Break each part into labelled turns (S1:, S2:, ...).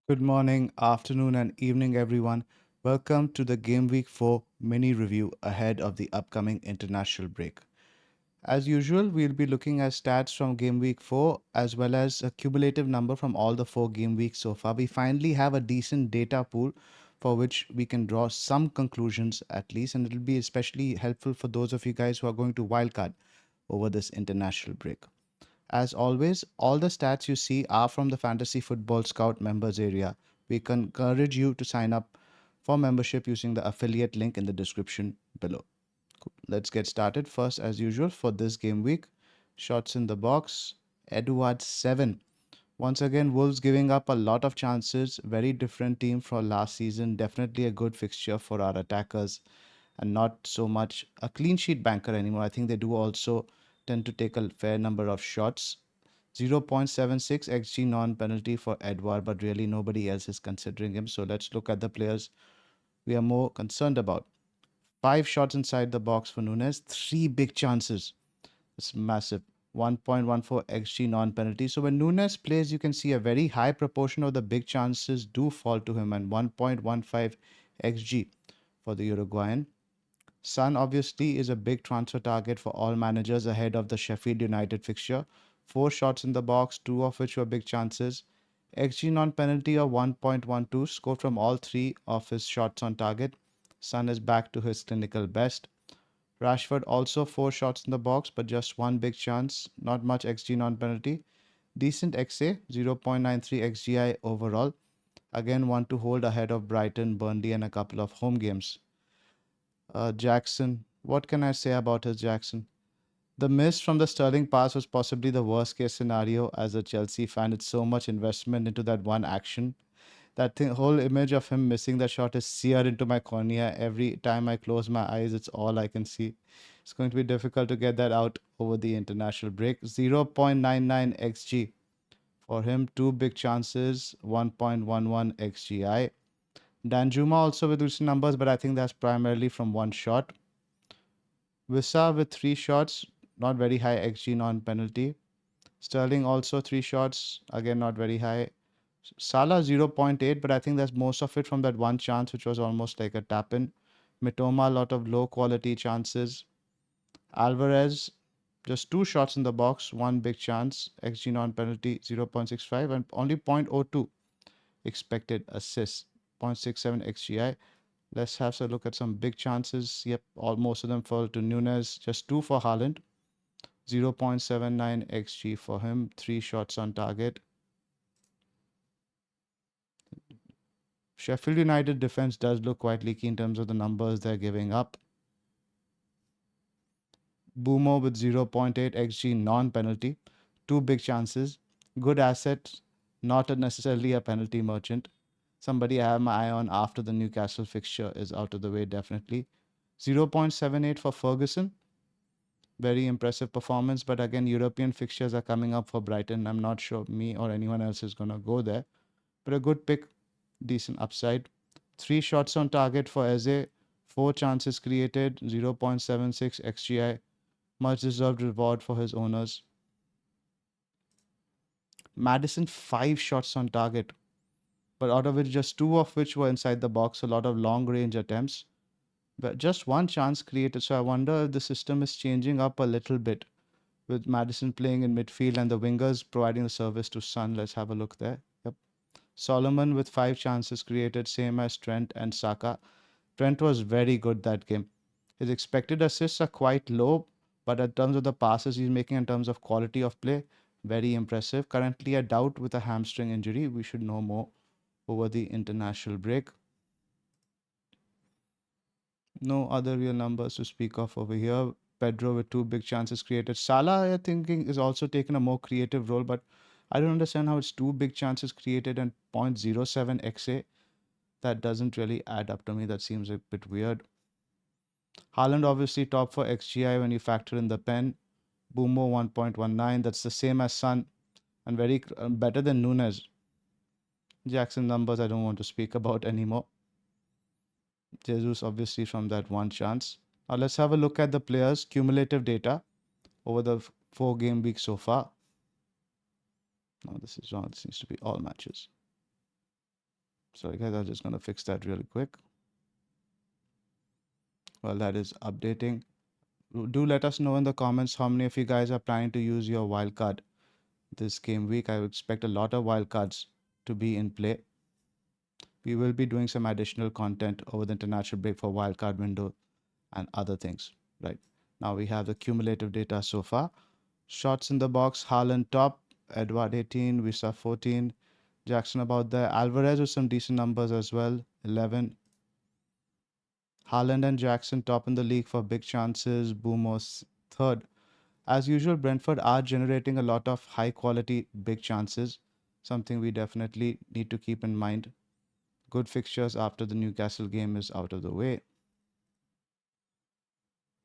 S1: Good morning, afternoon, and evening, everyone. Welcome to the Game Week 4 mini review ahead of the upcoming international break. As usual, we'll be looking at stats from Game Week 4 as well as a cumulative number from all the 4 game weeks so far. We finally have a decent data pool for which we can draw some conclusions at least, and it'll be especially helpful for those of you guys who are going to Wildcard over this international break. As always, all the stats you see are from the Fantasy Football Scout members area. We encourage you to sign up for membership using the affiliate link in the description below. Cool. Let's get started. First, as usual, for this game week, shots in the box. Edward 7. Once again, Wolves giving up a lot of chances. Very different team from last season. Definitely a good fixture for our attackers and not so much a clean sheet banker anymore. I think they do also tend to take a fair number of shots. 0.76 xg non-penalty for Edward, but really nobody else is considering him. So let's look at the players we are more concerned about. 5 shots inside the box for Nunes, 3 big chances. It's massive. 1.14 xg non-penalty. So when Nunes plays, you can see a very high proportion of the big chances do fall to him, and 1.15 xg for the Uruguayan. Son obviously is a big transfer target for all managers ahead of the Sheffield United fixture. 4 shots in the box, 2 of which were big chances. XG non penalty of 1.12 scored from all 3 of his shots on target. Son is back to his clinical best. Rashford also 4 shots in the box, but just 1 big chance. Not much XG non penalty. Decent XA, 0.93 XGI overall. Again, one to hold ahead of Brighton, Burnley, and a couple of home games. Jackson. What can I say about his Jackson? The miss from the Sterling pass was possibly the worst case scenario as a Chelsea fan. It's so much investment into that one action. That thing, whole image of him missing the shot is seared into my cornea. Every time I close my eyes, it's all I can see. It's going to be difficult to get that out over the international break. 0.99 xg for him. 2 big chances. 1.11 xgi. Danjuma also with decent numbers, but I think that's primarily from one shot. Wissa with 3 shots, not very high XG non penalty. Sterling also 3 shots, again not very high. Salah 0.8, but I think that's most of it from that one chance, which was almost like a tap in. Mitoma, a lot of low quality chances. Alvarez, just 2 shots in the box, 1 big chance. XG non penalty 0.65 and only 0.02 expected assists, 0.67 XGI. Let's have a look at some big chances. Yep, most of them fall to Nunes. Just 2 for Haaland. 0.79 xg for him. 3 shots on target. Sheffield United defense does look quite leaky in terms of the numbers they're giving up. Boomo with 0.8 xg non-penalty. 2 big chances. Good asset. Not necessarily a penalty merchant. Somebody I have my eye on after the Newcastle fixture is out of the way, definitely. 0.78 for Ferguson. Very impressive performance, but again, European fixtures are coming up for Brighton. I'm not sure me or anyone else is going to go there, but a good pick, decent upside. 3 shots on target for Eze, 4 chances created, 0.76 xgi, much deserved reward for his owners. Madison, 5 shots on target, but out of which just 2 of which were inside the box, a lot of long range attempts, but just 1 chance created. So I wonder if the system is changing up a little bit with Madison playing in midfield and the wingers providing the service to Son. Let's have a look there. Yep. Solomon with 5 chances created, same as Trent and Saka. Trent was very good that game. His expected assists are quite low, but in terms of the passes he's making, in terms of quality of play, very impressive. Currently a doubt with a hamstring injury. We should know more over the international break. No other real numbers to speak of over here. Pedro with 2 big chances created. Salah, I think, is also taken a more creative role, but I don't understand how it's 2 big chances created and 0.07 XA. That doesn't really add up to me. That seems a bit weird. Haaland obviously top for XGI when you factor in the pen. Boomo 1.19. That's the same as Son and very better than Nunes. Jackson numbers I don't want to speak about anymore. Jesus obviously from that one chance. Now let's have a look at the players' cumulative data over the 4 game week so far. No, this is wrong. This needs to be all matches. Sorry guys, I'm just gonna fix that really quick. Well, that is updating. Do let us know in the comments how many of you guys are planning to use your wildcard this game week. I expect a lot of wildcards to be in play. We will be doing some additional content over the international break for wildcard window and other things. Right now we have the cumulative data so far. Shots in the box: Haaland top, Edward 18, Visa 14, Jackson about there, Alvarez with some decent numbers as well, 11. Haaland and Jackson top in the league for big chances, Boomos third. As usual, Brentford are generating a lot of high quality big chances, something we definitely need to keep in mind. Good fixtures after the Newcastle game is out of the way.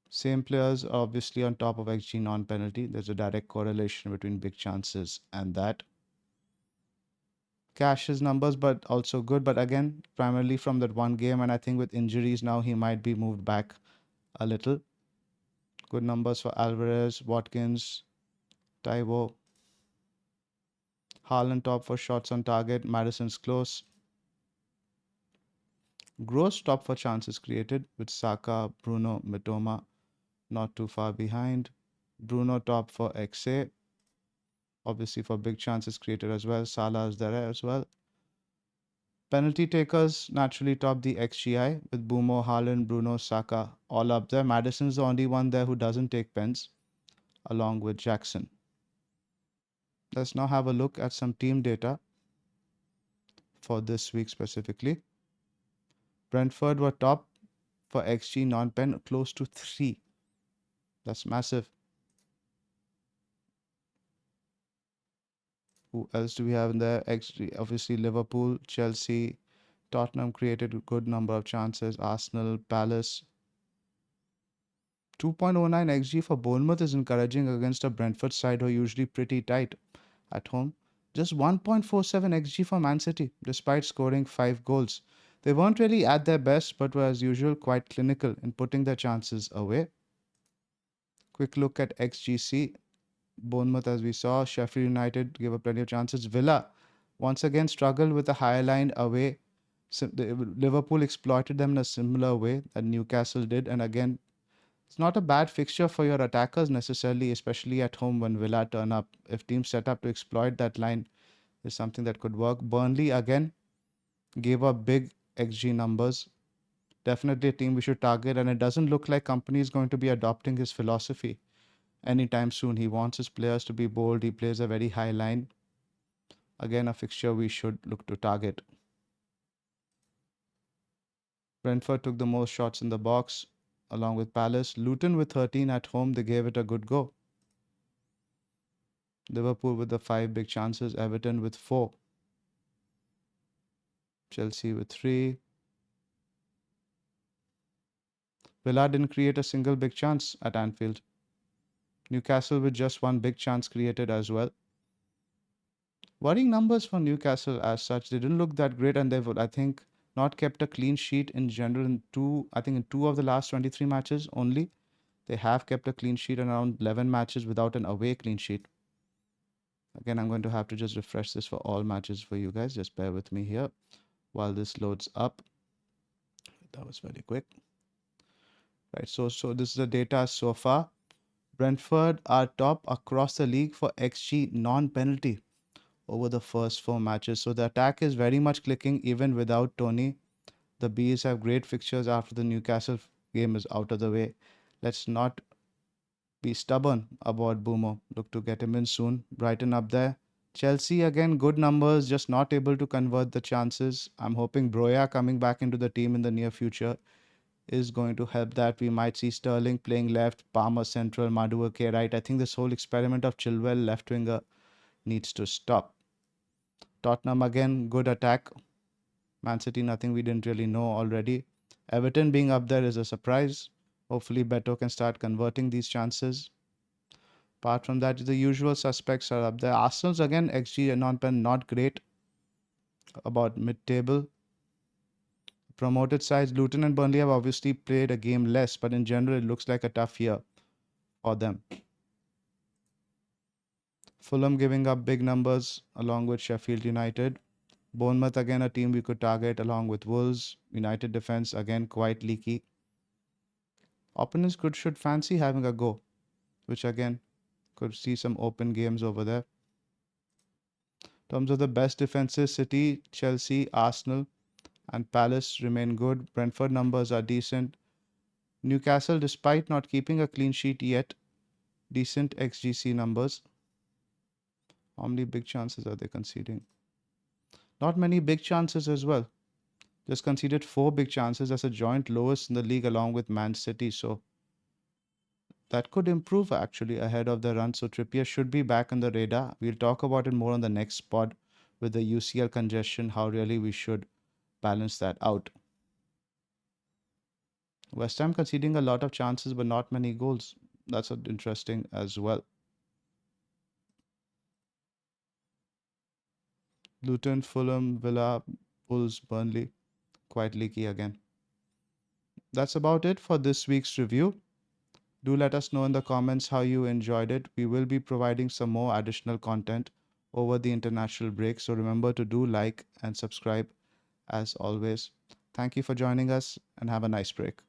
S1: Same players are obviously on top of XG non-penalty. There's a direct correlation between big chances and that. Cash's numbers, but also good. But again, primarily from that one game, and I think with injuries now, he might be moved back a little. Good numbers for Alvarez, Watkins, Taiwo. Haaland top for shots on target. Madison's close. Gross top for chances created with Saka, Bruno, Mitoma not too far behind. Bruno top for XA. Obviously for big chances created as well. Salah is there as well. Penalty takers naturally top the XGI with Bumo, Haaland, Bruno, Saka all up there. Madison's the only one there who doesn't take pens, along with Jackson. Let's now have a look at some team data for this week specifically. Brentford were top for XG non-pen, close to 3. That's massive. Who else do we have in there? XG, obviously Liverpool, Chelsea, Tottenham created a good number of chances. Arsenal, Palace. 2.09 XG for Bournemouth is encouraging against a Brentford side who are usually pretty tight at home. Just 1.47 XG for Man City, despite scoring 5 goals. They weren't really at their best, but were as usual quite clinical in putting their chances away. Quick look at XGC. Bournemouth, as we saw, Sheffield United gave up plenty of chances. Villa once again struggled with a high line away. Liverpool exploited them in a similar way that Newcastle did, and again, it's not a bad fixture for your attackers necessarily, especially at home when Villa turn up. If teams set up to exploit that line, is something that could work. Burnley again gave up big XG numbers. Definitely a team we should target, and it doesn't look like Company is going to be adopting his philosophy anytime soon. He wants his players to be bold. He plays a very high line. Again, a fixture we should look to target. Brentford took the most shots in the box along with Palace. Luton with 13 at home, they gave it a good go. Liverpool with the 5 big chances, Everton with 4. Chelsea with 3. Villa didn't create a single big chance at Anfield. Newcastle with just 1 big chance created as well. Worrying numbers for Newcastle as such. They didn't look that great, and they've, I think, not kept a clean sheet in general in two of the last 23 matches only. They have kept a clean sheet in around 11 matches without an away clean sheet. Again, I'm going to have to just refresh this for all matches for you guys. Just bear with me here while this loads up. That was very quick. Right, so this is the data so far. Brentford are top across the league for XG non-penalty over the first 4 matches. So the attack is very much clicking even without Tony. The Bees have great fixtures after the Newcastle game is out of the way. Let's not be stubborn about Boomo. Look to get him in soon. Brighton up there. Chelsea again, good numbers, just not able to convert the chances. I'm hoping Broya coming back into the team in the near future is going to help that. We might see Sterling playing left, Palmer central, Madueke right. I think this whole experiment of Chilwell left winger needs to stop. Tottenham again, good attack. Man City, nothing we didn't really know already. Everton being up there is a surprise. Hopefully Beto can start converting these chances. Apart from that, the usual suspects are up there. Arsenal's again, XG and non-pen not great, about mid-table. Promoted sides, Luton and Burnley have obviously played a game less, but in general it looks like a tough year for them. Fulham giving up big numbers along with Sheffield United. Bournemouth, again, a team we could target along with Wolves. United defense, again, quite leaky. Opponents should fancy having a go, which again could see some open games over there. In terms of the best defenses, City, Chelsea, Arsenal, and Palace remain good. Brentford numbers are decent. Newcastle, despite not keeping a clean sheet yet, decent XGC numbers. How many big chances are they conceding? Not many big chances as well. Just conceded 4 big chances. That's a joint lowest in the league along with Man City. So that could improve actually ahead of the run. So Trippier should be back on the radar. We'll talk about it more on the next pod with the UCL congestion, how really we should balance that out. West Ham conceding a lot of chances but not many goals. That's interesting as well. Luton, Fulham, Villa, Wolves, Burnley, quite leaky again. That's about it for this week's review. Do let us know in the comments how you enjoyed it. We will be providing some more additional content over the international break. So remember to do like and subscribe as always. Thank you for joining us and have a nice break.